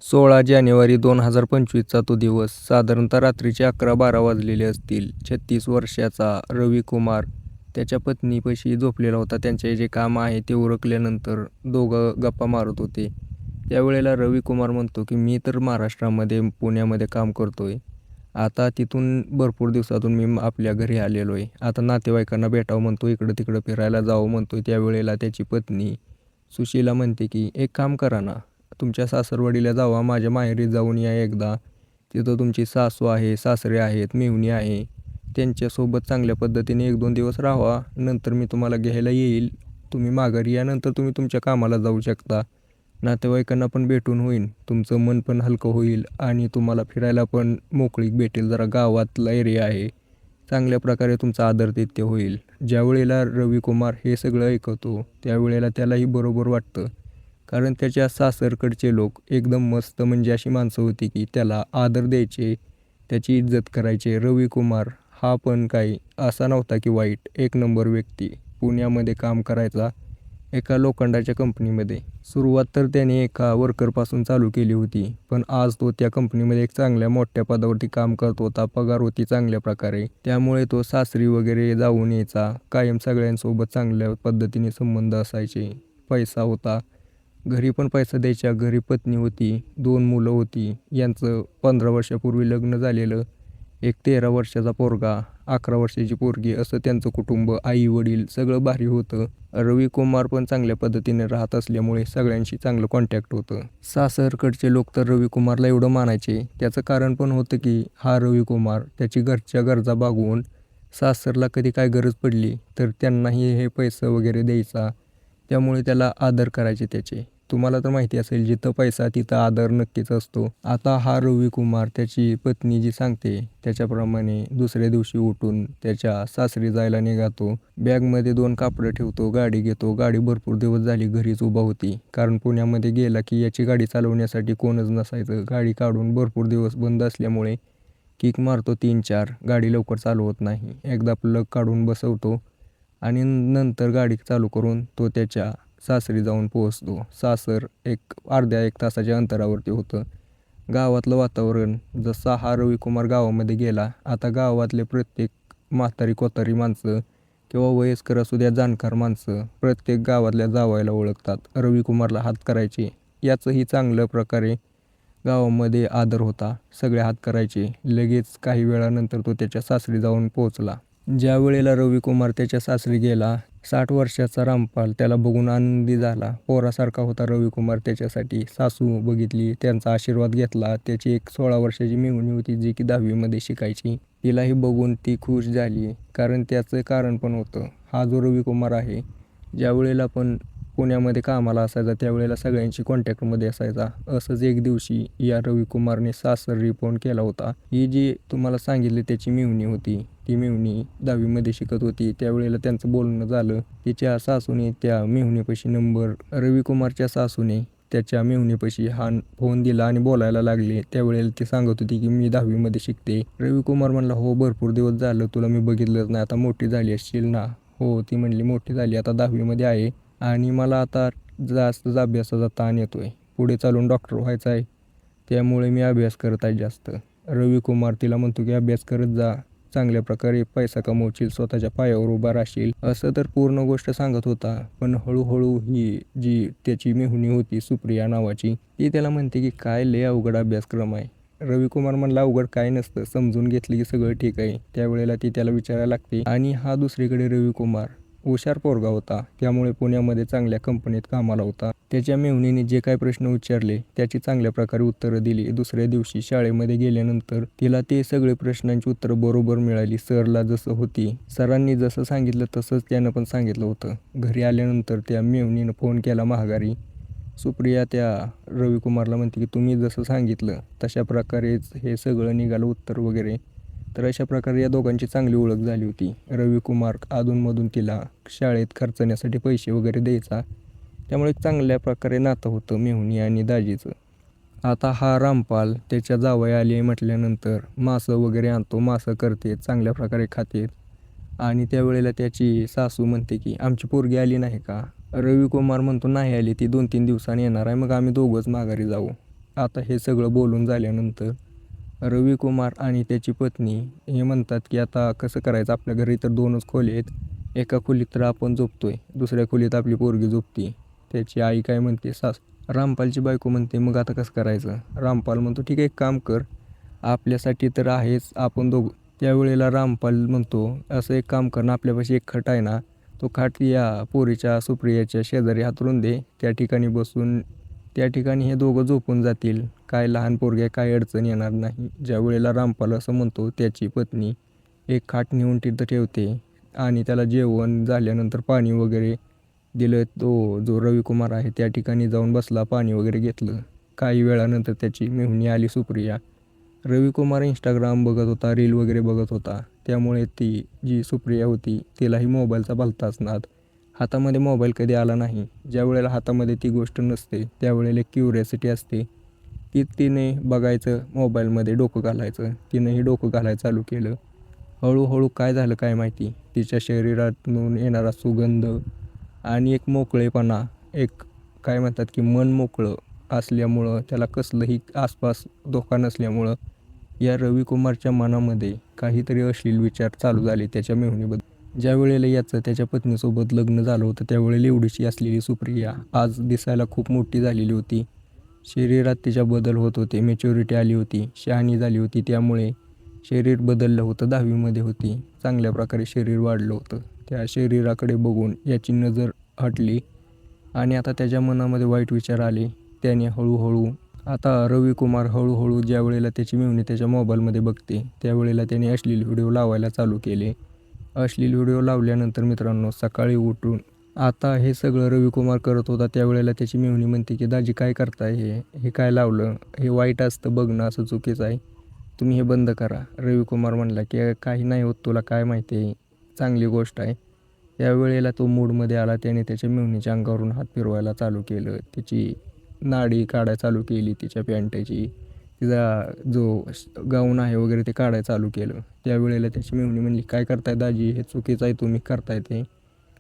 16 जानेवारी 2025चा तो दिवस. साधारणतः रात्रीचे 11-12 वाजलेले असतील. 36 वर्षाचा रविकुमार त्याच्या पत्नीपाशी झोपलेला होता. त्यांचे जे काम आहे ते उरकल्यानंतर दोघं गप्पा मारत होते. त्यावेळेला रविकुमार म्हणतो की मी तर महाराष्ट्रामध्ये पुण्यामध्ये काम करतोय. आता तिथून भरपूर दिवसातून मी आपल्या घरी आलेलो आहे. आता नातेवाईकांना भेटावं म्हणतो, इकडं तिकडं फिरायला जावं म्हणतोय. त्यावेळेला त्याची पत्नी सुशीला म्हणते की एक काम करा ना, तुमच्या सासरवाडीला जावा, माझ्या माहेरी जाऊन या एकदा. तिथं तुमची सासू आहे, सासरे आहेत, मेहुणी आहे. त्यांच्यासोबत चांगल्या पद्धतीने 1-2 दिवस राहावा. नंतर मी तुम्हाला घ्यायला येईल. तुम्ही माघारी या, नंतर तुम्ही तुमच्या कामाला जाऊ शकता. नातेवाईकांना पण भेटून होईल, तुमचं मन पण हलकं होईल आणि तुम्हाला फिरायला पण मोकळीक भेटेल. जरा गावातला एरिया आहे, चांगल्या प्रकारे तुमचा आदरातिथ्य होईल. ज्यावेळेला रविकुमार हे सगळं ऐकतो त्यावेळेला त्यालाही बरोबर वाटतं. कारण त्याच्या सासरकडचे लोक एकदम मस्त म्हणजे अशी माणसं होती की त्याला आदर द्यायचे, त्याची इज्जत करायचे. रविकुमार हा पण काही असा नव्हता की वाईट, एक नंबर व्यक्ती. पुण्यामध्ये काम करायचा एका लोखंडाच्या कंपनीमध्ये. सुरुवात तर त्याने एका वर्करपासून चालू केली होती, पण आज तो त्या कंपनीमध्ये एक चांगल्या मोठ्या पदावरती काम करत होता. पगार होती चांगल्या प्रकारे. त्यामुळे तो सासरी वगैरे जाऊन यायचा. कायम सगळ्यांसोबत चांगल्या पद्धतीने संबंध असायचे. पैसा होता, घरी पण पैसा द्यायच्या. घरी पत्नी होती, 2 मुलं होती. यांचं 15 वर्षापूर्वी लग्न झालेलं. एक 13 वर्षाचा पोरगा, 11 वर्षाची पोरगी, असं त्यांचं कुटुंब. आई वडील सगळं भारी होतं. रविकुमार पण चांगल्या पद्धतीने राहत असल्यामुळे सगळ्यांशी चांगलं कॉन्टॅक्ट होतं. सासरकडचे लोक तर रविकुमारला एवढं मानायचे. त्याचं कारण पण होतं की हा रविकुमार त्याची घरच्या गरजा भागवून सासरला कधी काय गरज पडली तर त्यांनाही हे पैसे वगैरे द्यायचा. त्यामुळे त्याला आदर करायचे त्याचे. तुम्हाला तर माहिती असेल, जिथं पैसा तिथं आदर नक्कीच असतो. आता हा रविकुमार त्याची पत्नी जी सांगते त्याच्याप्रमाणे दुसऱ्या दिवशी उठून त्याच्या सासरी जायला निघतो. बॅगमध्ये 2 कापडं ठेवतो, गाडी घेतो. गाडी भरपूर दिवस झाली घरीच उभा होती, कारण पुण्यामध्ये गेला की याची गाडी चालवण्यासाठी कोणच नसायचं. गाडी काढून भरपूर दिवस बंद असल्यामुळे किक मारतो 3-4, गाडी लवकर चालू होत नाही. एकदा प्लग काढून बसवतो आणि नंतर गाडी चालू करून तो त्याच्या सासरी जाऊन पोहोचतो. सासर एक अर्ध्या 1 तासाच्या अंतरावरती होतं. गावातलं वातावरण, जसा हा रविकुमार गावामध्ये गेला, आता गावातले प्रत्येक म्हातारी कोतारी माणसं किंवा वयस्कर असू द्या, जाणकार माणसं प्रत्येक गावातल्या जावयाला ओळखतात. रविकुमारला हात करायचे. याचंही चांगल्या प्रकारे गावामध्ये आदर होता. सगळे हात करायचे. लगेच काही वेळानंतर तो त्याच्या सासरी जाऊन पोहोचला. ज्या वेळेला रविकुमार त्याच्या सासरी गेला, 60 वर्षाचा रामपाल त्याला बघून आनंदी झाला. पोरासारखा होता रविकुमार त्याच्यासाठी. सासू बघितली, त्यांचा आशीर्वाद घेतला. त्याची एक 16 वर्षाची मेहुणी होती जी की 10वीमध्ये शिकायची. तिलाही बघून ती खुश झाली, कारण त्याचं कारण पण होतं. हा जो रविकुमार आहे, ज्यावेळेला पण पुण्यामध्ये कामाला असायचा त्यावेळेला सगळ्यांशी कॉन्टॅक्टमध्ये असायचा. असंच एक दिवशी या रविकुमारने सासरी फोन केला होता. ही जी तुम्हाला सांगितली त्याची मेहुणी होती, ती मेहुणी 10वीमध्ये शिकत होती. त्यावेळेला त्यांचं बोलणं झालं. तिच्या सासूने त्या मेहुणीपाशी नंबर, रविकुमारच्या सासूने त्याच्या मेहुणीपाशी हा फोन दिला आणि बोलायला लागले. त्यावेळेला ती सांगत होती की मी 10वीमध्ये शिकते. रविकुमार म्हणला, हो भरपूर दिवस झालं तुला मी बघितलंच नाही, आता मोठी झाली असशील ना. हो, ती म्हणली मोठी झाली, आता 10वीमध्ये आहे आणि मला आता जास्त अभ्यासाचा ताण येतोय. पुढे चालून डॉक्टर व्हायचं आहे, त्यामुळे मी अभ्यास करत आहे जास्त. रविकुमार तिला म्हणतो की अभ्यास करत जा, चांगल्या प्रकारे पैसा कमवशील, स्वतःच्या पायावर उभा राहशील, असं तर पूर्ण गोष्ट सांगत होता. पण हळूहळू ही जी त्याची मेहुणी होती सुप्रिया नावाची, ती त्याला म्हणते की काय लय अवघड अभ्यासक्रम आहे. रविकुमार म्हणला अवघड काय नसतं, समजून घेतलं की सगळं ठीक आहे. त्यावेळेला ती त्याला विचारायला लागते. आणि हा दुसरीकडे रविकुमार हुशार पोरगा होता, त्यामुळे पुण्यामध्ये चांगल्या कंपनीत कामाला होता. त्याच्या मेहुणीने जे काही प्रश्न विचारले त्याची चांगल्या प्रकारे उत्तरं दिली. दुसऱ्या दिवशी शाळेमध्ये गेल्यानंतर तिला ते सगळे प्रश्नांची उत्तरं बरोबर मिळाली. सरला जसं होती, सरांनी जसं सांगितलं तसंच त्यानं पण सांगितलं होतं. घरी आल्यानंतर त्या मेहुणीनं फोन केला माघारी. सुप्रिया त्या रविकुमारला म्हणते की तुम्ही जसं सांगितलं तशा प्रकारेच हे सगळं निघालं उत्तर वगैरे. तर अशा प्रकारे या दोघांची चांगली ओळख झाली होती. रविकुमार अधूनमधून तिला शाळेत खर्चण्यासाठी पैसे वगैरे द्यायचा. त्यामुळे चांगल्या प्रकारे नातं होतं मेहुणी आणि दाजीचं. आता हा रामपाल त्याच्या जावई आली म्हटल्यानंतर मासं वगैरे आणतो, मासं करते, चांगल्या प्रकारे खाते. आणि त्यावेळेला त्याची सासू म्हणते की आमची पोरगी आली नाही का? रविकुमार म्हणतो नाही आली, ती 2-3 दिवसांनी येणार आहे, मग आम्ही दोघंच माघारी जाऊ. आता हे सगळं बोलून झाल्यानंतर रविकुमार आणि त्याची पत्नी हे म्हणतात की आता कसं करायचं, आपल्या घरी तर 2च खोल्या आहेत. एका खोलीत तर आपण झोपतोय, दुसऱ्या खोलीत आपली पोरगी झोपते. त्याची आई काय म्हणते, रामपालची बायको म्हणते मग आता कसं करायचं. रामपाल म्हणतो ठीक आहे, एक काम कर, आपल्यासाठी तर आहेच आपण दोघं. त्यावेळेला रामपाल म्हणतो असं एक काम कर ना, आपल्यापाशी एक खट आहे ना, तो खाट या पोरीच्या सुप्रियाच्या शेजारी हातरून दे, त्या ठिकाणी बसून त्या ठिकाणी हे दोघं झोपून जातील. काय लहान पोरगी आहे, काय अडचण येणार नाही. ज्या वेळेला रामपाल असं म्हणतो, त्याची पत्नी एक खाट नेऊन तिथं ठेवते आणि त्याला जेवण झाल्यानंतर पाणी वगैरे दिलं. तो जो रविकुमार आहे त्या ठिकाणी जाऊन बसला, पाणी वगैरे घेतलं. काही वेळानंतर त्याची मेहुणी आली सुप्रिया. रविकुमार इंस्टाग्राम बघत होता, रील वगैरे बघत होता. त्यामुळे ती जी सुप्रिया होती तिलाही मोबाईलचा भलताच नाद. हातामध्ये मोबाईल कधी आला नाही. ज्या वेळेला हातामध्ये ती गोष्ट नसते त्यावेळेला एक क्युरिओसिटी असते की तिने बघायचं, मोबाईलमध्ये डोकं घालायचं. तिनंही डोकं घालायला चालू केलं. हळूहळू काय झालं काय माहिती, तिच्या शरीरातून येणारा सुगंध आणि एक मोकळेपणा, एक काय म्हणतात की मन मोकळं असल्यामुळं, त्याला कसलंही आसपास धोका नसल्यामुळं या रविकुमारच्या मनामध्ये काहीतरी अश्लील विचार चालू झाले त्याच्या मेहुणीबद्दल. ज्या वेळेला याचं त्याच्या पत्नीसोबत लग्न झालं होतं त्यावेळेला एवढीशी असलेली सुप्रिया आज दिसायला खूप मोठी झालेली होती. शरीरात तिच्या बदल होत होते, मॅच्युरिटी आली होती, शहाणी झाली होती. त्यामुळे शरीर बदललं होतं. 10वीमध्ये होती, चांगल्या प्रकारे शरीर वाढलं होतं. त्या शरीराकडे बघून याची नजर हटली आणि आता त्याच्या मनामध्ये वाईट विचार आले. त्याने हळूहळू आता रविकुमार हळूहळू ज्या वेळेला त्याची मेहुणी त्याच्या मोबाईलमध्ये बघते त्यावेळेला त्याने अश्लील व्हिडिओ लावायला चालू केले. अश्लील व्हिडिओ लावल्यानंतर मित्रांनो सकाळी उठून आता हे सगळं रविकुमार करत होता. त्यावेळेला त्याची मेहुणी म्हणते की दाजी काय करताय, हे काय लावलं, हे वाईट असतं बघणं, असं चुकीचं आहे, तुम्ही हे बंद करा. रविकुमार म्हणला की काही नाही होत, तुला काय माहिती आहे, चांगली गोष्ट आहे. त्यावेळेला तो मूडमध्ये आला. त्याने त्याच्या मेहुणीच्या अंगावरून हात फिरवायला चालू केलं, तिची नाडी काढायला चालू केली, तिच्या पॅन्टची, तिचा जो गाऊन आहे वगैरे ते काढायला चालू केलं. त्यावेळेला त्याची मेहुणी म्हणली काय करताय दाजी, हे चुकीचं आहे, तुम्ही करताय ते,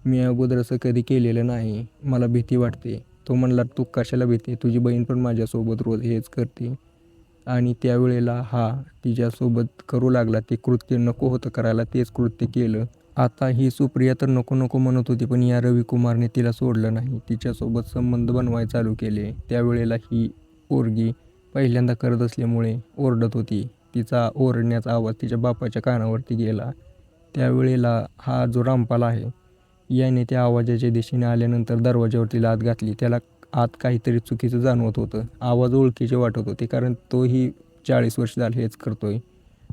मी अगोदर असं कधी केलेलं नाही, मला भीती वाटते. तो म्हणला तू कशाला भीती, तुझी बहीण पण माझ्यासोबत रोज हेच करते. आणि त्यावेळेला हा तिच्यासोबत करू लागला. ते कृत्य नको होतं करायला, तेच कृत्य केलं. आता ही सुप्रिया तर नको नको म्हणत होती, पण या रविकुमारने तिला सोडलं नाही, तिच्यासोबत संबंध बनवायला चालू केले. त्यावेळेला ही पोरगी पहिल्यांदा करत असल्यामुळे ओरडत होती. तिचा ओरडण्याचा आवाज तिच्या बापाच्या कानावरती गेला. त्यावेळेला हा जो रामपाल आहे याने त्या आवाजाच्या दिशेने आल्यानंतर दरवाजावरती लाथ घातली. त्याला आत काहीतरी चुकीचं जाणवत होतं. आवाज ओळखीचे वाटत होते, कारण तोही 40 वर्ष झाले हेच करतोय.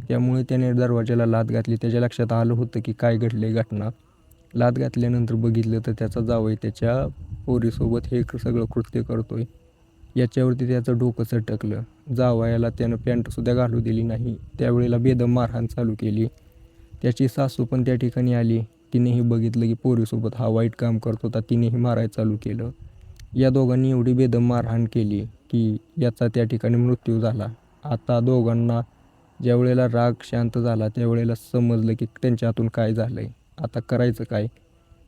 त्यामुळे त्याने दरवाजाला लाथ घातली. त्याच्या लक्षात आलं होतं की काय घडले घटना. लाथ घातल्यानंतर बघितलं तर त्याचा जावई त्याच्या पोरीसोबत हे सगळं कृत्य करतोय. याच्यावरती त्याचं डोकं सटकलं. जावयाला त्यानं पॅन्टसुद्धा घालू दिली नाही. त्यावेळेला बेदम मारहाण चालू केली. त्याची सासू पण त्या ठिकाणी आली. तिनेही बघितलं की पोरीसोबत हा वाईट काम करत होता. तिनेही मारायला चालू केलं. या दोघांनी एवढी बेदम मारहाण केली की याचा त्या ठिकाणी मृत्यू झाला. आता दोघांना ज्या वेळेला राग शांत झाला त्यावेळेला समजलं की त्यांच्या हातून काय झालं आहे, आता करायचं काय.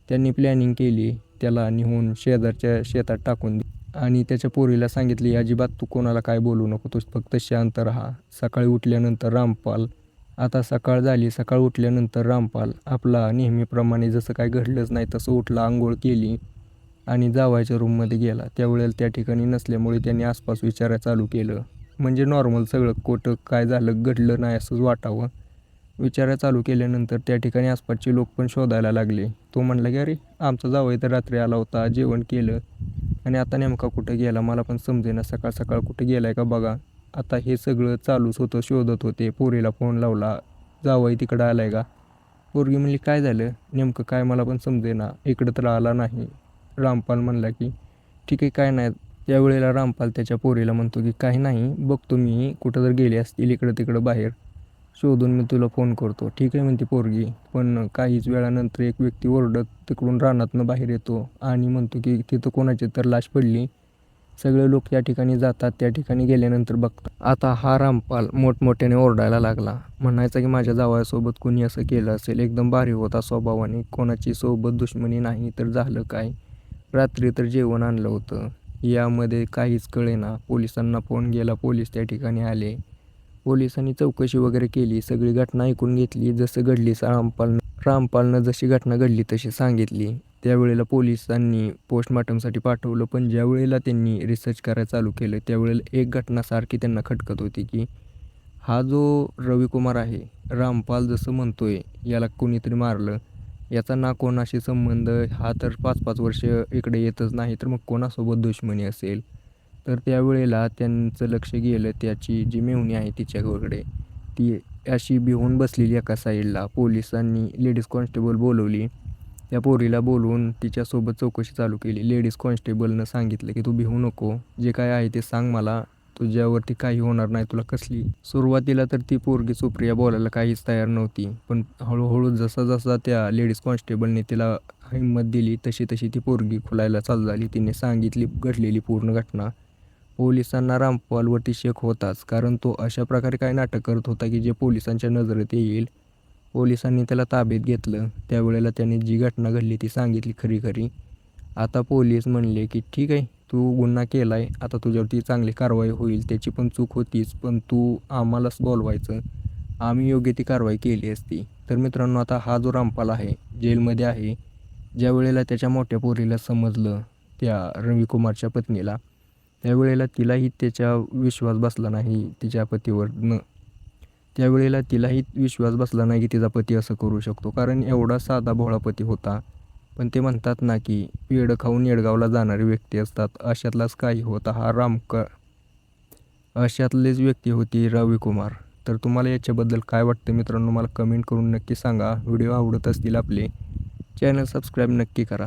त्यांनी प्लॅनिंग केली, त्याला नेऊन शेजारच्या शेतात टाकून आणि त्याच्या पोरीला सांगितले अजिबात तू कोणाला काय बोलू नको, तू फक्त शांत राहा. सकाळी उठल्यानंतर रामपाल, आता सकाळ झाली, सकाळ उठल्यानंतर रामपाल आपला नेहमीप्रमाणे जसं काय घडलंच नाही तसं उठला, आंघोळ केली आणि जावयाच्या रूममध्ये गेला. त्यावेळेला त्या ठिकाणी नसल्यामुळे त्यांनी आसपास विचारायला चालू केलं. म्हणजे नॉर्मल सगळं, कुठं काय झालं घडलं नाही असंच वाटावं. विचारायला चालू केल्यानंतर त्या ठिकाणी आसपासचे लोक पण शोधायला लागले. तो म्हणला की अरे आमचा जावई तर रात्री आला होता, जेवण केलं आणि आता नेमका कुठं गेला मला पण समजेना, सकाळ सकाळ कुठं गेला आहे का बघा. आता हे सगळं चालूच होतं, शोधत होते. पोरीला फोन लावला, जावई तिकडं आला आहे का. पोरगी म्हणली काय झालं नेमकं काय मला पण समजेना, इकडं तर आला नाही. रामपाल म्हणला की ठीक आहे काय नाही. त्यावेळेला रामपाल त्याच्या पोरीला म्हणतो की काही नाही, बघतो मी कुठं जर गेले असतील इकडं तिकडं बाहेर, शोधून मी तुला फोन करतो. ठीक आहे म्हणते पोरगी. पण काहीच वेळानंतर एक व्यक्ती ओरडत तिकडून रानातनं बाहेर येतो आणि म्हणतो की तिथं कोणाची तर लाश पडली. सगळे लोक त्या ठिकाणी जातात. त्या ठिकाणी गेल्यानंतर बघतात. आता हा रामपाल मोठमोठ्याने ओरडायला लागला, म्हणायचा की माझ्या जावयासोबत कोणी असं केलं असेल, एकदम भारी होता स्वभावाने, कोणाची सोबत दुश्मनी नाही. तर झालं काय, रात्री तर जेवण आणलं होतं, यामध्ये काहीच कळेना. पोलिसांना फोन गेला, पोलीस त्या ठिकाणी आले. पोलिसांनी चौकशी वगैरे केली, सगळी घटना ऐकून घेतली. जसं घडली रामपालनं जशी घटना घडली तशी सांगितली. त्यावेळेला पोलिसांनी पोस्टमॉर्टमसाठी पाठवलं, पण ज्यावेळेला त्यांनी रिसर्च करायला चालू केलं त्यावेळेला एक घटना सारखी त्यांना खटकत होती की हा जो रविकुमार आहे, रामपाल जसं म्हणतोय याला कोणीतरी मारलं, याचा ना कोणाशी संबंध, हा तर 5-5 वर्ष इकडे येतच नाही, तर मग कोणासोबत दुश्मनी असेल. तर त्यावेळेला त्यांचं लक्ष गेलं त्याची जी मेहुणी आहे तिच्याकडे. ती अशी भिवून बसलेली एका साईडला. पोलिसांनी लेडीज कॉन्स्टेबल बोलवली. त्या पोरीला बोलवून तिच्यासोबत चौकशी चालू केली. लेडीज कॉन्स्टेबलनं सांगितलं की तू भिवू नको, जे काय आहे ते सांग मला, तुझ्यावरती काही होणार नाही, तुला कसली. सुरुवातीला तर ती पोरगी सुप्रिया बोलायला काहीच तयार नव्हती, पण हळूहळू जसा त्या लेडीज कॉन्स्टेबलने तिला हिंमत दिली तशी ती पोरगी खुलायला चालू झाली. तिने सांगितली घडलेली पूर्ण घटना. पोलिसांना रामपालवरती शक होताच, कारण तो अशा प्रकारे काय नाटक करत होता की जे पोलिसांच्या नजरेत येईल. पोलिसांनी त्याला ताब्यात घेतलं. त्यावेळेला त्याने जी घटना घडली ती सांगितली खरी. आता पोलीस म्हणले की ठीक आहे, तू गुन्हा केला आहे, आता तुझ्यावरती चांगली कारवाई होईल. त्याची पण चूक होतीच, पण तू आम्हालाच बोलवायचं, आम्ही योग्य ती कारवाई केली असती. तर मित्रांनो, आता हा जो रामपाल आहे जेलमध्ये आहे. ज्यावेळेला त्याच्या मोठ्या पोरीला समजलं, त्या रविकुमारच्या पत्नीला, त्यावेळेला तिलाही त्याच्या विश्वास बसला नाही तिच्या पतीवरनं. त्यावेळेला तिलाही विश्वास बसला नाही की तिचा पती असं करू शकतो, कारण एवढा साधा भोळा पती होता. पण ते म्हणतात ना की पेढं खाऊन येडगावला जाणारी व्यक्ती असतात, अशातलाच काही होता हा अशातलीच व्यक्ती होती रविकुमार. तर तुम्हाला याच्याबद्दल काय वाटतं मित्रांनो, मला कमेंट करून नक्की सांगा. व्हिडिओ आवडत असतील आपले चॅनल सबस्क्राईब नक्की करा.